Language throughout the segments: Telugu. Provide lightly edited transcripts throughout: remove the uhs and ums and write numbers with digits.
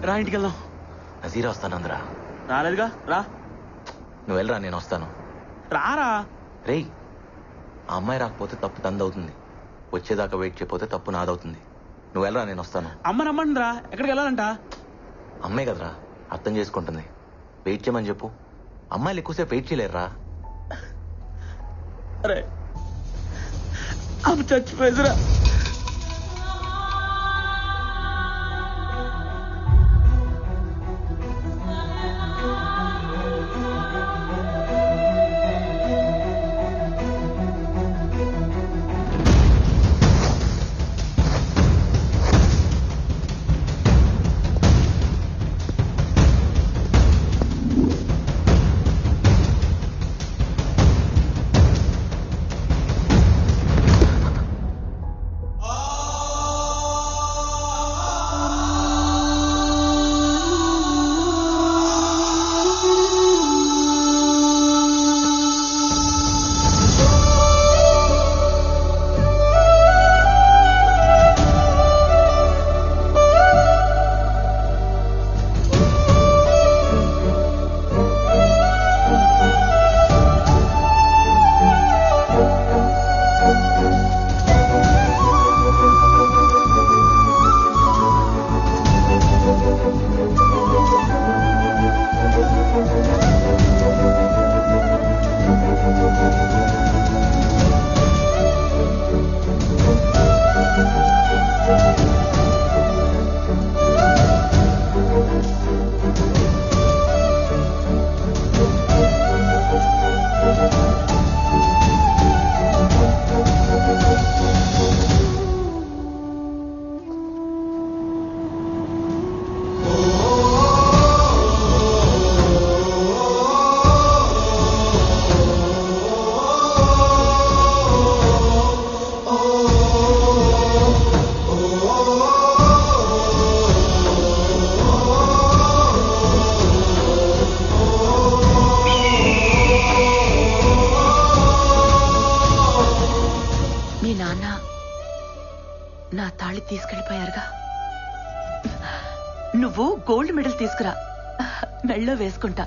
రా ఇంటికి వెళ్దాం. నజీరా వస్తానందరా. రాలేదుగా, రా. నువ్వు వెళ్ళరా, నేను వస్తాను. రారా. రేయ్, ఆ అమ్మాయి రాకపోతే తప్పు తందవుతుంది. వచ్చేదాకా వెయిట్ చేయకపోతే తప్పు నాదవుతుంది. నువ్వు వెళ్ళరా, నేను వస్తాను. అమ్మ నమ్మండి రా. ఎక్కడికి వెళ్ళాలంట? అమ్మాయి కదరా, అర్థం చేసుకుంటుంది. వెయిట్ చేయమని చెప్పు. అమ్మాయిలు ఎక్కువసేపు వెయిట్ చేయలేరురా. అరే అమ్మ చచ్చిపోయిందిరా. నా తాళి తీసుకెళ్లిపోయారుగా. నువ్వు గోల్డ్ మెడల్ తీసుకురా, మెళ్ళో వేసుకుంటా.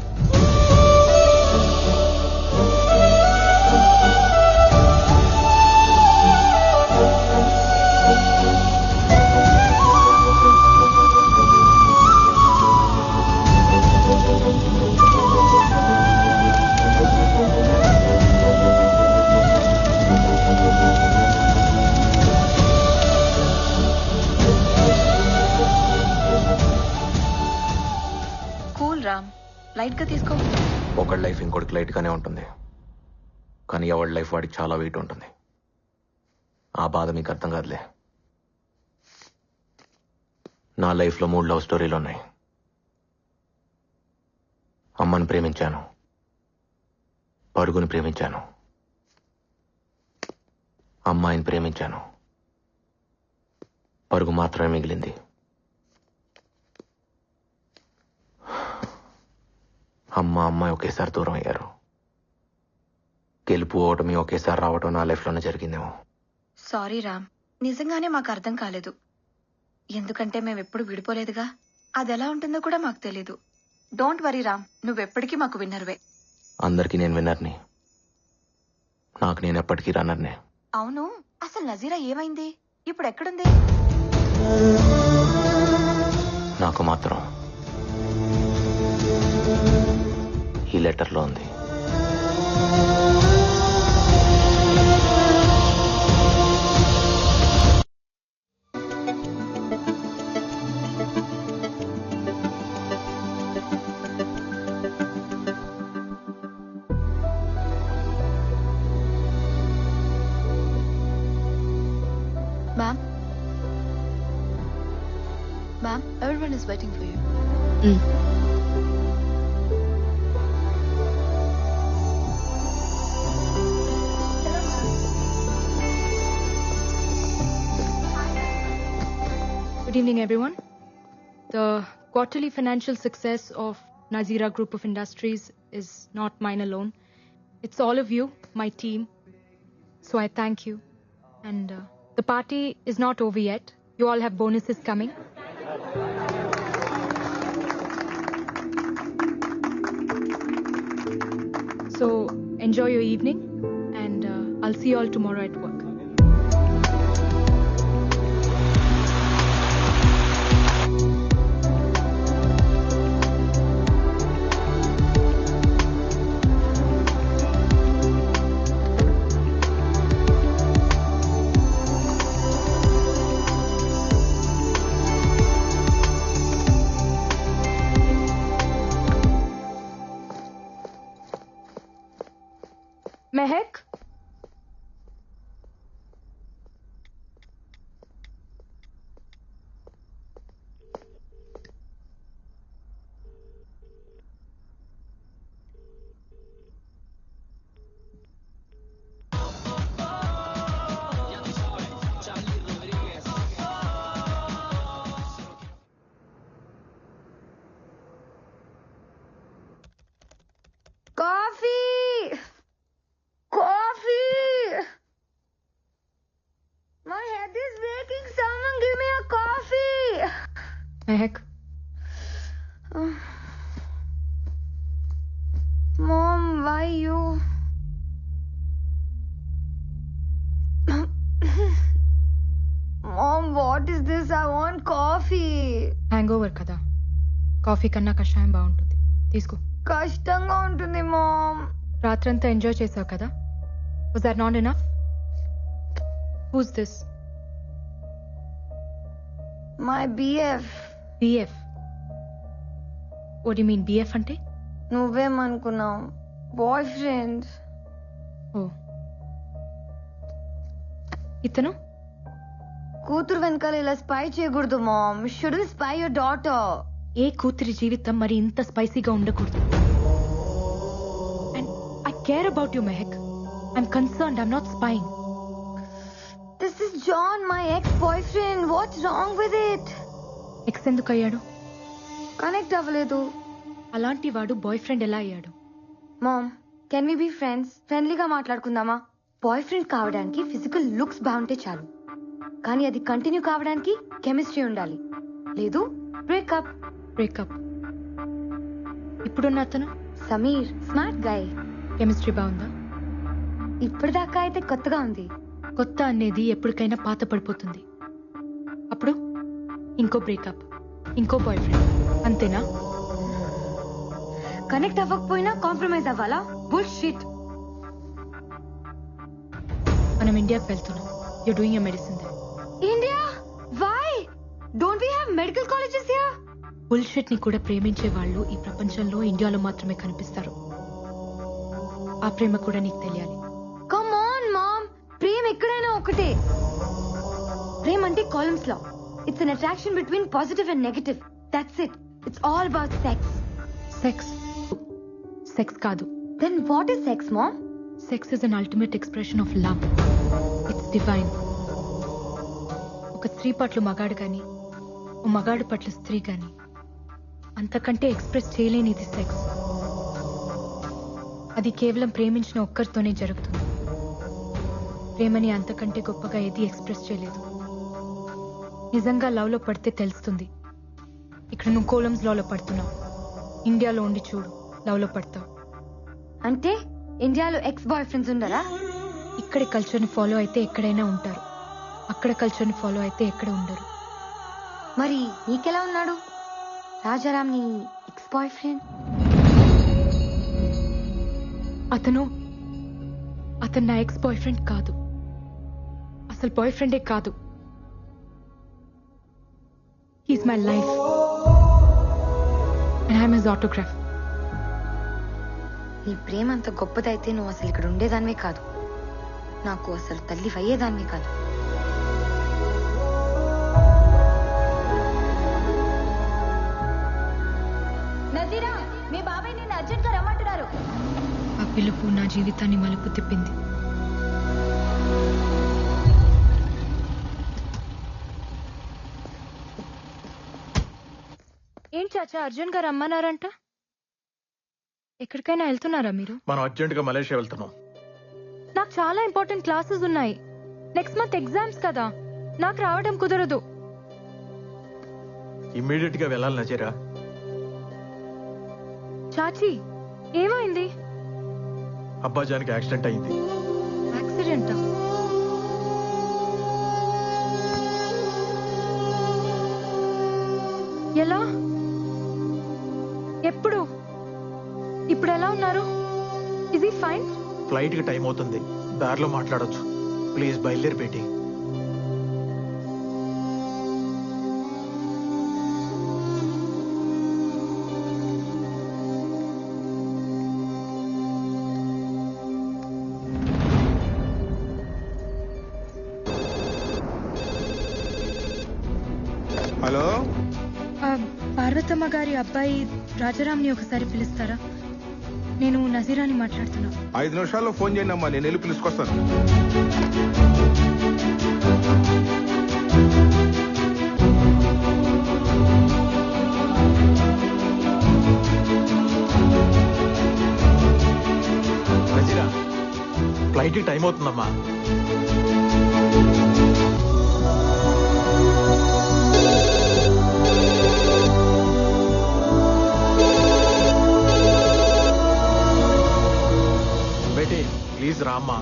లైట్ గా తీసుకో. ఒకళ్ళ లైఫ్ ఇంకోటికి లైట్ గానే ఉంటుంది, కానీ ఎవరి లైఫ్ వాడికి చాలా వెయిట్ ఉంటుంది. ఆ బాధ మీకు అర్థం కాదులే. నా లైఫ్లో 3 లవ్ స్టోరీలు ఉన్నాయి. అమ్మని ప్రేమించాను, పరుగుని ప్రేమించాను, అమ్మాయిని ప్రేమించాను. పరుగు మాత్రమే మిగిలింది. అమ్మాయి ఒకేసారి దూరం అయ్యారు. గెలుపు ఓటమి ఒకేసారి రావటం నా లైఫ్లోనే జరిగిందేమో. సారీ రామ్, నిజంగానే మాకు అర్థం కాలేదు. ఎందుకంటే మేమెప్పుడు విడిపోలేదుగా. అది ఎలా ఉంటుందో కూడా మాకు తెలీదు. డోంట్ వరీ రామ్, నువ్వెప్పటికీ మాకు విన్నర్వే. అందరికీ నేను విన్నర్ని, నాకు నేను ఎప్పటికీ రన్నర్నే. అవును, అసలు నజీరా ఏమైంది? ఇప్పుడు ఎక్కడుంది? నాకు మాత్రం ఈ లెటర్లో ఉంది. Ma'am, everyone is waiting for you. Good evening, everyone. The quarterly financial success of Nazira Group of Industries is not mine alone. It's all of you, my team. So I thank you. And the party is not over yet. You all have bonuses coming. enjoy your evening, and I'll see you all tomorrow at work. Mehak? Coffee! Coffee! My head is breaking. Someone give me a coffee. Mehak? Mom, why you? Mom, what is this? I want coffee. Hangover kada. Coffee కన్నా కషాయం బాగుంటుంది. తీసుకో. కష్టంగా ఉంటుంది మామ్. రాత్రంతా ఎంజాయ్ చేసావు కదా? Was that not enough? Who's this? My BF. BF. What do you mean BF అంటే? నువ్వేమనుకున్నావు? Boy friend. ఓ. ఇతను? కూతురు వెనకాల ఇలా స్పై చేయకూడదు mom. Shouldn't spy your daughter. ఏ కూతురి జీవితం మరి ఇంత స్పైసీగా ఉండకూడదు. And I care about you, Mehak. I'm concerned. I'm not spying. This is John, my ex-boyfriend. What's wrong with it? X ఎందుకు అయ్యాడు? కనెక్ట్ అవ్వలేదు. అలాంటి వాడు బాయ్ ఫ్రెండ్ ఎలా అయ్యాడు? Mom, can we be friends? ఫ్రెండ్లీగా మాట్లాడుకుందామా? బాయ్ ఫ్రెండ్ కావడానికి ఫిజికల్ లుక్స్ బాగుంటే చాలు, కానీ అది కంటిన్యూ కావడానికి కెమిస్ట్రీ ఉండాలి. లేదు బ్రేకప్. బ్రేకప్. ఇప్పుడున్న అతను? Sameer, smart guy. కెమిస్ట్రీ బాగుందా? ఇప్పటిదాకా అయితే కొత్తగా ఉంది. కొత్త అనేది ఎప్పటికైనా పాత పడిపోతుంది. అప్పుడు ఇంకో బ్రేకప్, ఇంకో బాయ్ ఫ్రెండ్, అంతేనా? కనెక్ట్ అవ్వకపోయినా కాంప్రమైజ్ అవ్వాలా? బుల్షిట్. మనం ఇండియాకి వెళ్తున్నాం. You're doing your medicine there. India? Why? Don't we have medical colleges here? Bullshit ని కూడా ప్రేమించే వాళ్ళు ఈ ప్రపంచంలో ఇండియాలో మాత్రమే కనిపిస్తారు. ఆ ప్రేమ కూడా నీకు తెలియాలి. కమ్ ఆన్ మామ్, ప్రేమ ఎక్కడైనా ఒకటే. ప్రేమ అంటే Coulomb's law. It's an attraction between positive and negative. That's it. It's all about sex. Sex? Sex కాదు. Then what is sex mom? Sex is an ultimate expression of love. It's divine. ఒక స్త్రీ పట్ల మగాడు గాని, ఓ మగాడు పట్ల స్త్రీ గాని అంతకంటే ఎక్స్ప్రెస్ చేయలేనిది సెక్స్. అది కేవలం ప్రేమించిన ఒక్కరితోనే జరుగుతుంది. ప్రేమని అంతకంటే గొప్పగా ఏది ఎక్స్ప్రెస్ చేయలేదు. నిజంగా లవ్ లో పడితే తెలుస్తుంది. ఇక్కడ నువ్వు కోలమ్స్ లో పడుతున్నావు. ఇండియాలో ఉండి చూడు, లవ్ లో పడతావు. అంటే ఇండియాలో ఎక్స్ బాయ్ ఫ్రెండ్స్ ఉండరా? ఇక్కడి కల్చర్ ని ఫాలో అయితే ఎక్కడైనా ఉంటారు, అక్కడ కల్చర్ ని ఫాలో అయితే ఎక్కడ ఉండరు. మరి నీకెలా ఉన్నాడు రాజారాం, నీ ఎక్స్ బాయ్ ఫ్రెండ్? అతను నా ఎక్స్ బాయ్ ఫ్రెండ్ కాదు. అసలు బాయ్ ఫ్రెండే కాదు. He's my life and I'm his autograph. నీ ప్రేమ అంత గొప్పదైతే నువ్వు అసలు ఇక్కడ ఉండేదానివే కాదు. నాకు అసలు తల్లి అయ్యేదానివే కాదు. నజీరా, మీ బాబాయ్ నిన్ను అర్జెంట్ గా రమ్మంటున్నారు. ఆ పిలుపు నా జీవితాన్ని మలుపు తిప్పింది. ఏం చాచా అర్జున్ గారు రమ్మన్నారంట? ఎక్కడికైనా వెళ్తున్నారా మీరు? మనం అర్జెంట్ గా మలేషియా వెళ్తున్నాం. నాకు చాలా ఇంపార్టెంట్ క్లాసెస్ ఉన్నాయి. నెక్స్ట్ మంత్ ఎగ్జామ్స్ కదా, నాకు రావడం కుదరదు. ఇమ్మీడియట్ గా వెళ్ళాలి నజీరా. చాచి, ఏమైంది? అబ్బాజానికి యాక్సిడెంట్ అయింది. యాక్సిడెంటా? ఎలా? ఎప్పుడు? ఇప్పుడు ఎలా ఉన్నారు? Is he fine? ఫ్లైట్ కి టైం అవుతుంది, దారిలో మాట్లాడొచ్చు. ప్లీజ్ బయలుదేరి బేటీ. హలో, పార్వతమ్మ గారి అబ్బాయి రాజారాంని ఒకసారి పిలుస్తారా? నేను నజీరాని మాట్లాడుతున్నా. 5 నిమిషాల్లో ఫోన్ చేయండి అమ్మా, నేను వెళ్ళి పిలుచుకొస్తాను. నజీరా, ఫ్లైట్ కి టైం అవుతుందమ్మా. బేటీ ప్లీజ్ రామ్మా.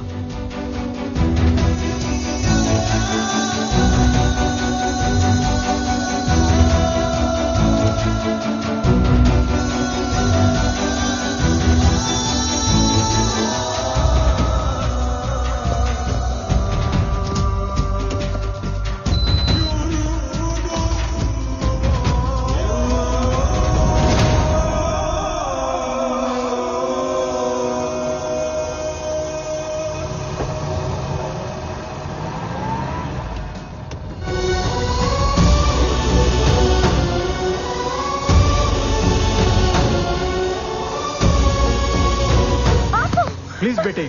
Please Beti,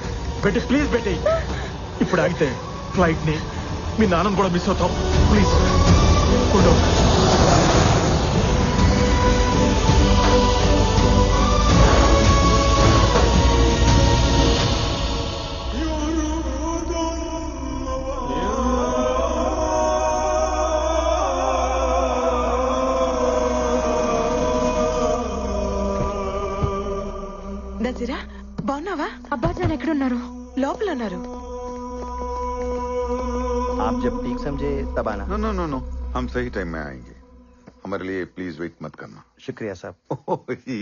Beti please Beti. ఇప్పుడు ఆగితే ఫ్లైట్ ని మీ నాన్నను కూడా మిస్ అవుతాం. Please cool down. నజీరా, బాగున్నావా? అబ్బాజాన్ ఎక్కడున్నారు? లోపల ఉన్నారు. आप जब ठीक समझे तब आना. नो नो नो नो, हम सही टाइम में आएंगे. हमारे लिए प्लीज वेट मत करना. शुक्रिया साहब.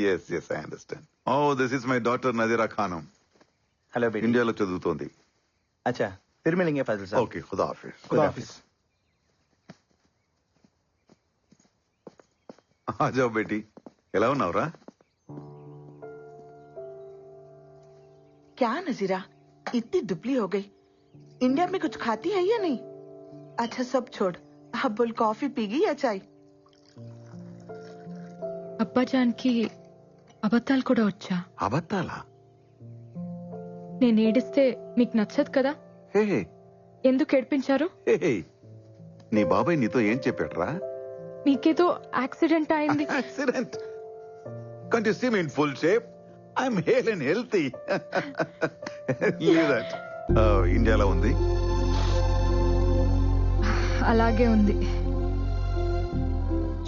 Yes yes I understand. Oh this is my daughter Nazira Khanam. Hello बेटी. इंडियाలో చదువుతోంది. अच्छा, फिर मिलेंगे फाजिल साहब. ओके, खुदा हाफिज. खुदा हाफिज. आ जाओ बेटी. ఎలా ఉన్నావురా? क्या नजीरा, इतनी दुबली हो गई. इंडिया में कुछ खाती है या नहीं? अच्छा सब छोड़, अब बोल कॉफी पीगी या चाय? అబ్బాజాన్కి అబద్ధాలు కూడా వచ్చా? అబద్ధాలా? నేను ఏడిస్తే మీకు నచ్చదు కదా? హే ఎందుకు ఏడిపించారు? హే, నీ బాబాయ్ నీతో ఏం చెప్పాడురా? మీకేదో యాక్సిడెంట్ అయింది. Accident? Can't you see me in full shape? I'm hale and healthy. Leave that. ఇండియాలో ఉంది. అలాగే ఉంది.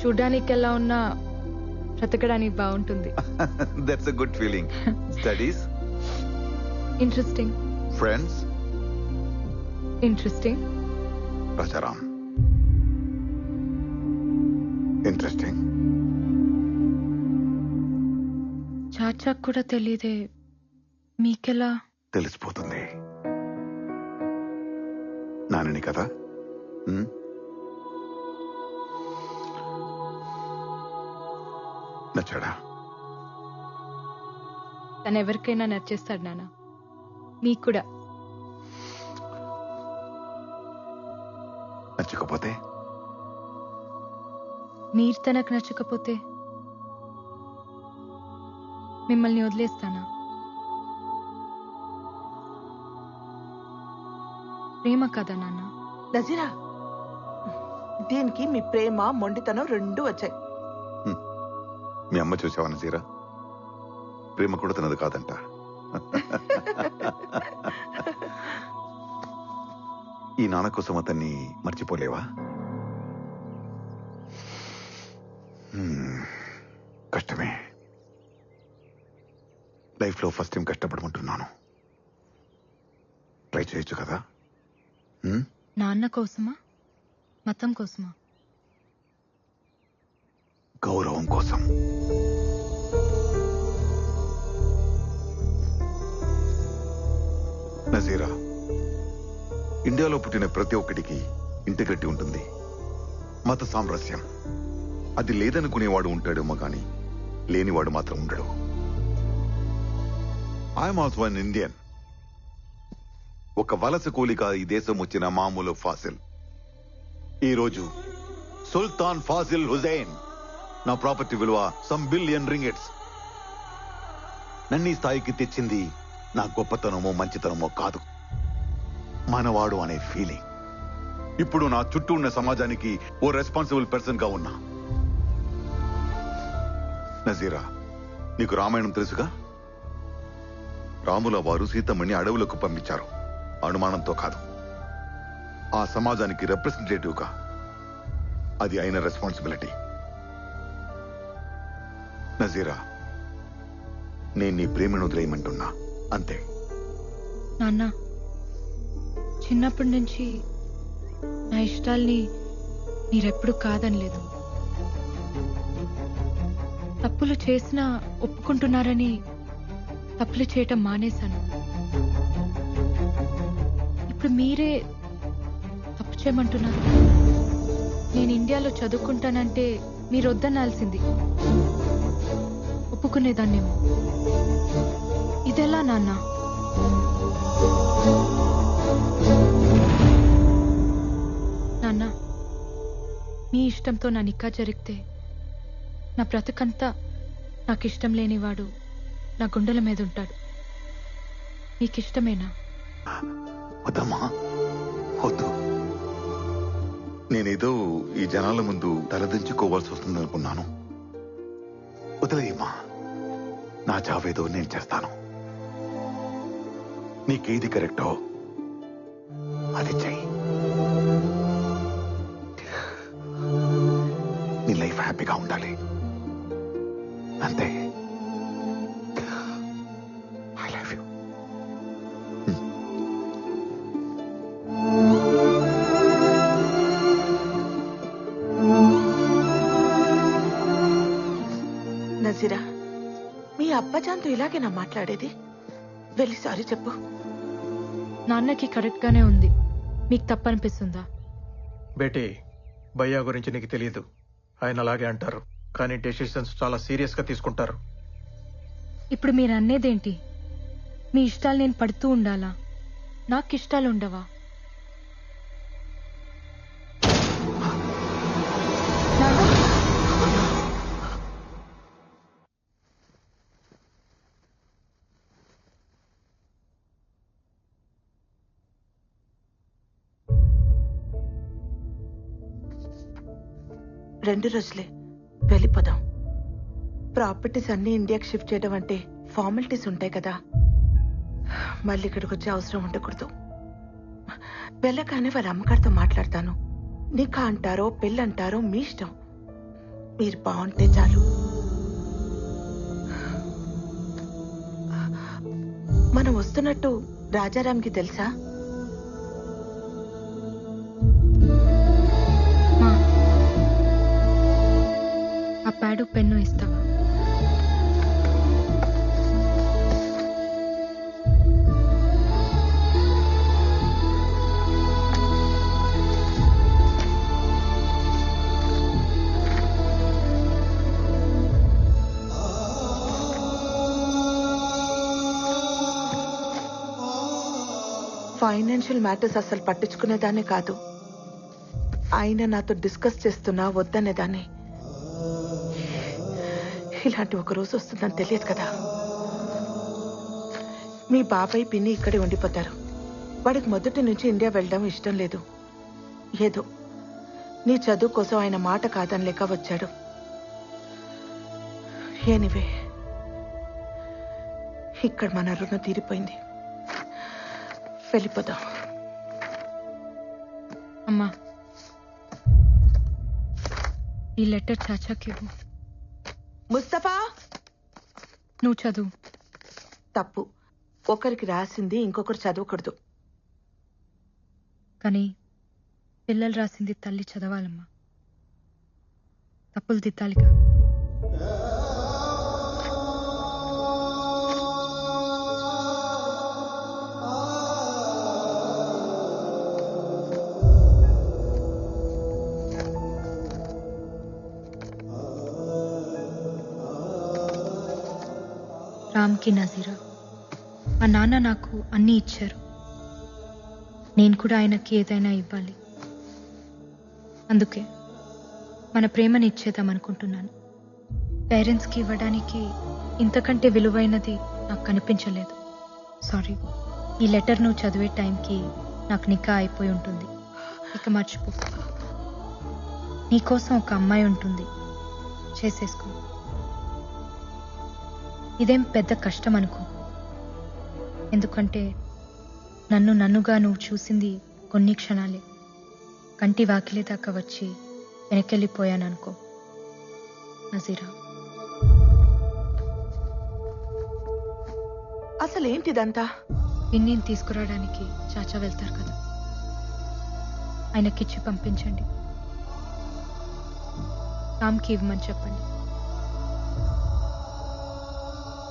చూడ్డానికి ఎలా ఉన్నా బ్రతకడానికి బాగుంటుంది. That's a good feeling. Studies? Interesting. Friends? Interesting. Rajaram? Interesting. చాచాకు కూడా తెలీదే, మీకెలా? తెలిసిపోతుంది. నానని కదా. నచ్చాడా? తను ఎవరికైనా నచ్చేస్తాడు నాన్న, మీకు కూడా. నచ్చకపోతే? మీరు తనకు నచ్చకపోతే మిమ్మల్ని వదిలేస్తానా? ప్రేమ కదా నాన్న. నజీరా, దీనికి మీ ప్రేమ మొండితనం రెండు వచ్చాయి. మీ అమ్మ చూసావా నజీరా? ప్రేమ కూడా తనది కాదంట. ఈ నాన్న కోసం అతన్ని మర్చిపోలేవా? కష్టమే. లైఫ్ లో ఫస్ట్ టైం కష్టపడుకుంటున్నాను. ట్రై చేయొచ్చు కదా. హ్మ్? నాన్న కోసమా మతం కోసమా? గౌరవం కోసం. నజీరా, ఇండియాలో పుట్టిన ప్రతి ఒక్కడికి ఇంటిగ్రిటీ ఉంటుంది, మత సామరస్యం. అది లేదనుకునేవాడు ఉంటాడేమో గాని లేనివాడు మాత్రం ఉండడు. I'm also an Indian. ఒక వలస కూలిగా ఈ దేశం వచ్చిన మామూలు ఫాసిల్. ఈరోజు సుల్తాన్ ఫాజిల్ హుజైన్ నా ప్రాపర్టీ విలువ సమ్ బిలియన్ రింగిట్స్. నన్ను ఈ స్థాయికి తెచ్చింది నా గొప్పతనమో మంచితనమో కాదు, మనవాడు అనే ఫీలింగ్. ఇప్పుడు నా చుట్టూ ఉన్న సమాజానికి ఓ రెస్పాన్సిబుల్ పర్సన్ గా ఉన్నా. నజీరా, నీకు రామాయణం తెలుసుగా? రాముల వారు సీతమ్మని అడవులకు పంపించారు, అనుమానంతో కాదు, ఆ సమాజానికి రిప్రజెంటేటివ్ గా. అది అయిన రెస్పాన్సిబిలిటీ. నజీరా, నేను నీ ప్రేమను వదిలేయమంటున్నా, అంతే. నాన్న, చిన్నప్పటి నుంచి నా ఇష్టాల్ని మీరెప్పుడు కాదనలేదు. తప్పులు చేసినా ఒప్పుకుంటున్నారని తప్పులు చేయటం మానేశాను. ఇప్పుడు మీరే తప్పు చేయమంటున్నారు. నేను ఇండియాలో చదువుకుంటానంటే మీరు వద్దనాల్సింది, ఒప్పుకునేదాన్నేమో. ఇదెలా నాన్న? నాన్న, మీ ఇష్టంతో నా నిక్కా జరిగితే నా బ్రతుకంతా నాకు ఇష్టం లేనివాడు నా గుండెల మీద ఉంటాడు. మీకిష్టమేనా? వద్దమ్మా, వద్దు. నేనేదో ఈ జనాల ముందు తలదించుకోవాల్సి వస్తుందనుకున్నాను. వదిలేయమ్మా, నా చావేదో నేను చేస్తాను. నీకేది కరెక్టో అది చెయ్యి. నీ లైఫ్ హ్యాపీగా ఉండాలి, అంతే. I love you. నజీరా, మీ అబ్బజాన్తో ఇలాగేనా మాట్లాడేది? వెళ్ళి సారీ చెప్పు. నాన్నకి కరెక్ట్ గానే ఉంది, మీకు తప్పనిపిస్తుందా? బేటీ, భయ్యా గురించి నీకు తెలియదు. ఆయన అలాగే అంటారు, కానీ డెసిషన్స్ చాలా సీరియస్ గా తీసుకుంటారు. ఇప్పుడు మీరు అనేదేంటి? మీ ఇష్టాలు నేను పడుతూ ఉండాలా? నాకు ఇష్టాలు ఉండవా? నాన్న, రెండు రోజులే, వెళ్ళిపోదాం. ప్రాపర్టీస్ అన్ని ఇండియాకి షిఫ్ట్ చేయడం అంటే ఫార్మాలిటీస్ ఉంటాయి కదా, మళ్ళీ ఇక్కడికి వచ్చే అవసరం ఉండకూడదు. వెళ్ళగానే వాళ్ళ అమ్మగారితో మాట్లాడతాను. నీకా అంటారో పెళ్ళంటారో మీ ఇష్టం, మీరు బాగుంటే చాలు. మనం వస్తున్నట్టు రాజారాంకి తెలుసా? మా, ఆ ప్యాడు పెన్ను ఇస్తావా? ఫైనాన్షియల్ మ్యాటర్స్ అసలు పట్టించుకునేదాన్ని కాదు. ఆయన నాతో డిస్కస్ చేస్తున్నా వద్దనేదాన్ని. ఇలాంటి ఒక రోజు వస్తుందని తెలియదు కదా. మీ బాబాయ్ పిన్ని ఇక్కడే ఉండిపోతారు. వాడికి మొదటి నుంచి ఇండియా వెళ్ళడం ఇష్టం లేదు. ఏదో నీ చదువు కోసం ఆయన మాట కాదనలేక వచ్చాడు. ఎనీవే, ఇక్కడ మన రుణం తీరిపోయింది, వెళ్ళిపోదాం. అమ్మా, ఈ లెటర్ చాచాకి ఇవ్వు. ముస్తఫా, నువ్వు చదువు. తప్పు. ఒకరికి రాసింది ఇంకొకరు చదవకూడదు. కానీ పిల్లలు రాసింది తల్లి చదవాలమ్మా. తప్పులు దిద్దాలిగా. రామ్కి నజీరా, మా నాన్న నాకు అన్నీ ఇచ్చారు. నేను కూడా ఆయనకి ఏదైనా ఇవ్వాలి. అందుకే మన ప్రేమని ఇచ్చేద్దాం అనుకుంటున్నాను. పేరెంట్స్కి ఇవ్వడానికి ఇంతకంటే విలువైనది నాకు కనిపించలేదు. సారీ. ఈ లెటర్ నువ్వు చదివే టైంకి నాకు నికా అయిపోయి ఉంటుంది. ఇక మర్చిపో. నీకోసం ఒక అమ్మాయి ఉంటుంది, చేసేసుకో. ఇదేం పెద్ద కష్టం అనుకో. ఎందుకంటే నన్నుగా నువ్వు చూసింది కొన్ని క్షణాలే. కంటి వాకిలి దాకా వచ్చి వెనకెళ్ళిపోయాననుకో నజీరా. అసలేంటిదంతా? పిన్నిని తీసుకురావడానికి చాచా వెళ్తారు కదా, ఆయనకిచ్చి పంపించండి. రామ్కి ఇవ్వమని చెప్పండి.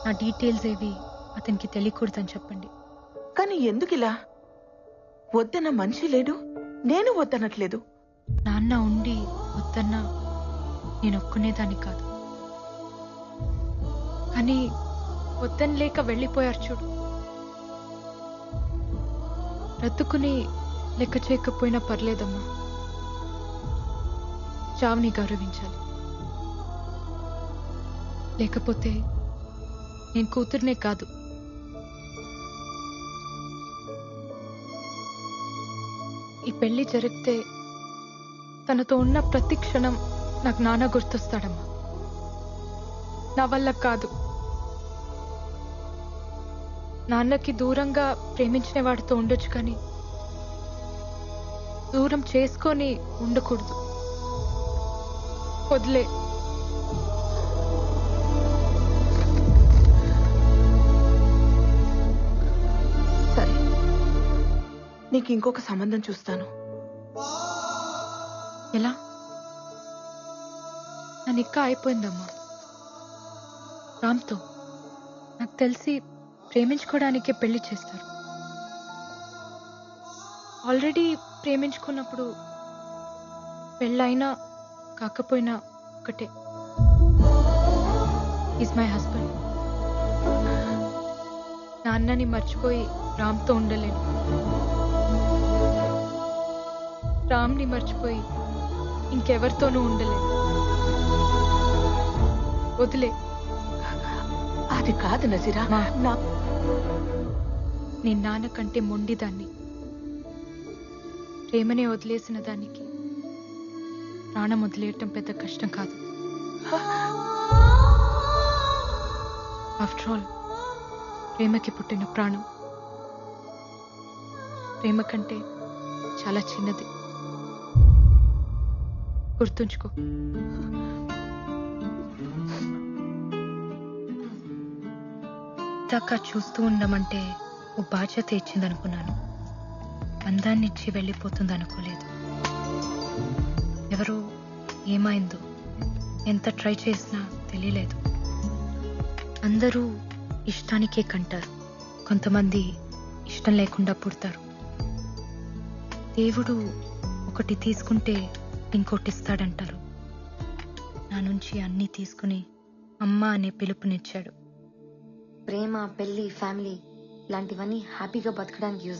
నా డీటెయిల్స్ ఏవి అతనికి తెలియకూడదని చెప్పండి. కానీ ఎందుకిలా? వద్దన్న మనిషి లేడు, నేను వద్దనట్లేదు. నాన్న ఉండి వద్దన్నా నేను ఒక్కునేదాన్ని కాదు. కానీ వద్దని లేక వెళ్ళిపోయారు చూడు. రద్దుకుని లెక్క చేయకపోయినా పర్లేదమ్మా. చావుని గౌరవించాలి. లేకపోతే నేను కూతుర్నే కాదు, ఈ పెళ్లి జరిగితే తనతో ఉన్న ప్రతి క్షణం నాకు నాన్న గుర్తొస్తాడమ్మా. నా వల్ల కాదు. నాన్నకి దూరంగా ప్రేమించిన వాడితో ఉండొచ్చు, కానీ దూరం చేసుకొని ఉండకూడదు. వదిలే. సరే, నీకు ఇంకొక సంబంధం చూస్తాను. ఎలా? నా నిక్క అయిపోయిందమ్మా రామ్తో. నాకు తెలిసి ప్రేమించుకోవడానికే పెళ్లి చేస్తారు. ఆల్రెడీ ప్రేమించుకున్నప్పుడు పెళ్ళైనా కాకపోయినా ఒకటే. Is my husband. నాన్నని మర్చిపోయి రామ్తో ఉండలేను. రామ్ని మర్చిపోయి ఇంకెవరితోనూ ఉండలేను. వదిలే. అది కాదు నజీరా. నేను నాన్న కంటే మొండిదాన్ని. ప్రేమనే వదిలేసిన దానికి ప్రాణం వదిలేయటం పెద్ద కష్టం కాదు. ఆఫ్టర్ ఆల్ ప్రేమకి పుట్టిన ప్రాణం ప్రేమ కంటే చాలా చిన్నది. గుర్తుంచుకో. దాకా చూస్తూ ఉండమంటే ఓ బాధ్యత ఇచ్చిందనుకున్నాను. అందాన్ని ఇచ్చి వెళ్ళిపోతుంది అనుకోలేదు. ఎవరో ఏమైందో ఎంత ట్రై చేసినా తెలియలేదు. అందరూ ఇష్టానికే కంటారు, కొంతమంది ఇష్టం లేకుండా పుడతారు. దేవుడు ఒకటి తీసుకుంటే ఇంకోటి ఇస్తాడంటారు. నా నుంచి అన్నీ తీసుకుని అమ్మ అనే పిలుపునిచ్చాడు. ప్రేమ, పెళ్లి, ఫ్యామిలీ ఇలాంటివన్నీ హ్యాపీగా బతకడానికి యూజ్